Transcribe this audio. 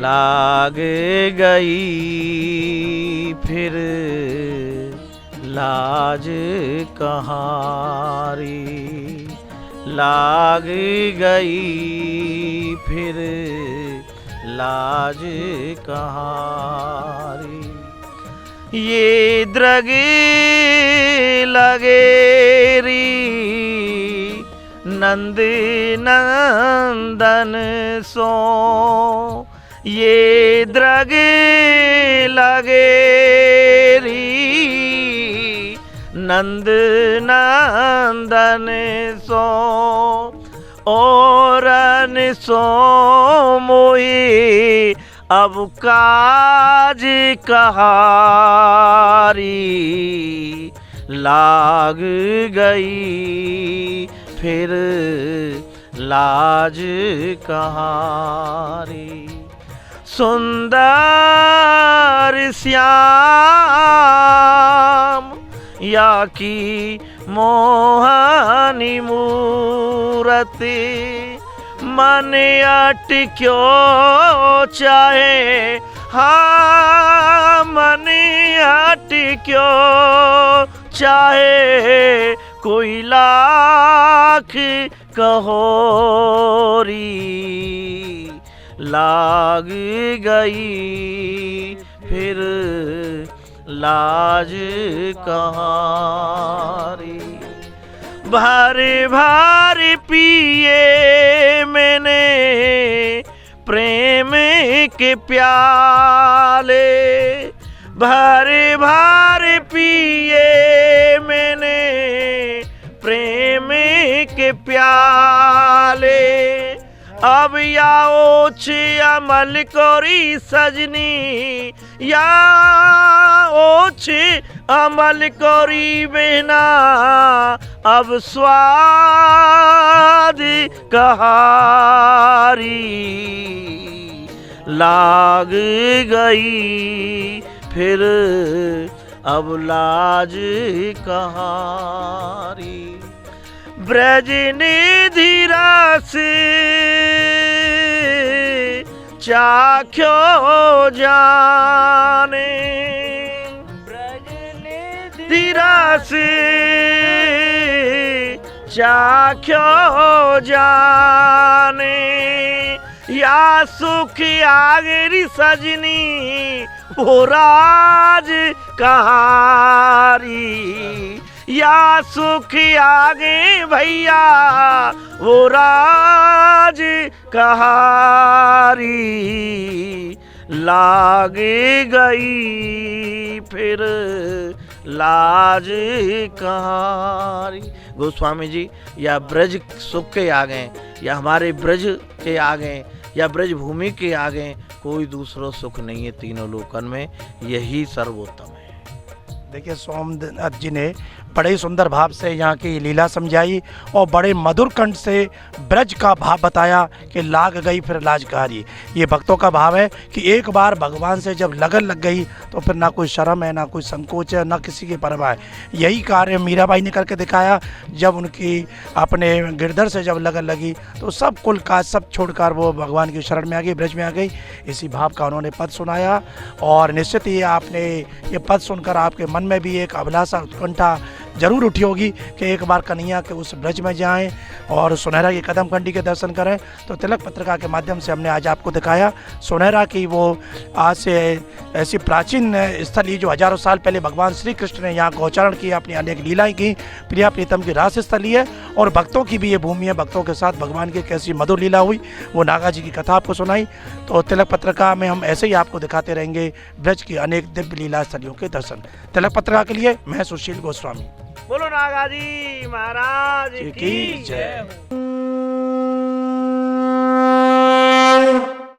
लाग गई फिर लाज कहारी, लाग गई फिर लाज कहारी। ये द्रगे लगेरी नंद नंदन सो, ये द्रगे लगेरी नंद नंदन सो, और सो मोही अब काज कहारी, लाग गई फिर लाज कहारी। सुंदर श्याम या की मोहनी मूरति, मन अटक्यो चाहे, हाँ मन अटक्यो चाहे, कोई लाख कहोरी, लाग गई फिर लाज कहारी। भारी भारी पिए मैंने प्रेम के प्याले, भारी भारी पिए मैंने प्रेम के प्याले, अब या ओछ अमल कोरी सजनी, या ओछ अमल कोरी बहना, अब स्वाद कहारी, लाग गई फिर अब लाज कहारी। ब्रज निधि रस चाख्यो जाने, ब्रज निधि रस चाख्यो जाने, या सुख आगरी सजनी वो राज कहारी, या सुख आगे भैया वो राज कहारी, लाग गई फिर लाज कहारी। गोस्वामी जी, या ब्रज सुख के आगे, या हमारे ब्रज के आगे, या ब्रज भूमि के आगे कोई दूसरा सुख नहीं है तीनों लोकन में, यही सर्वोत्तम है। देखिए, सोमनाथ जी ने बड़े ही सुंदर भाव से यहाँ की लीला समझाई और बड़े मधुर कंठ से ब्रज का भाव बताया कि लाग गई फिर लाज कहारी। ये भक्तों का भाव है कि एक बार भगवान से जब लगन लग गई तो फिर ना कोई शर्म है, ना कोई संकोच है, ना किसी की परवाह है। यही कार्य मीराबाई ने करके दिखाया। जब उनकी अपने गिरधर से जब लगन लगी तो सब कुल काज सब छोड़कर वो भगवान की शरण में आ गई, ब्रज में आ गई। इसी भाव का उन्होंने पद सुनाया और निश्चित ही आपने ये पद सुनकर आपके मन में भी एक अभिलाषा उत्कंठा जरूर उठी होगी कि एक बार कन्हैया के उस ब्रज में जाएं और सुनहरा की कदम कंडी के दर्शन करें। तो तिलक पत्रिका के माध्यम से हमने आज आपको दिखाया सुनहरा की वो आज से ऐसी प्राचीन स्थली जो हजारों साल पहले भगवान श्री कृष्ण ने यहाँ गोचरण की, अपनी अनेक लीलाएं की, प्रिया प्रीतम की रास स्थली है और भक्तों की भी ये भूमि है। भक्तों के साथ भगवान की कैसी मधुर लीला हुई वो नागा जी की कथा आपको सुनाई। तो तिलक पत्रिका में हम ऐसे ही आपको दिखाते रहेंगे ब्रज की अनेक दिव्य लीला स्थलियों के दर्शन। तिलक पत्रिका के लिए मैं सुशील गोस्वामी। बोलो नागा जी महाराज की जय।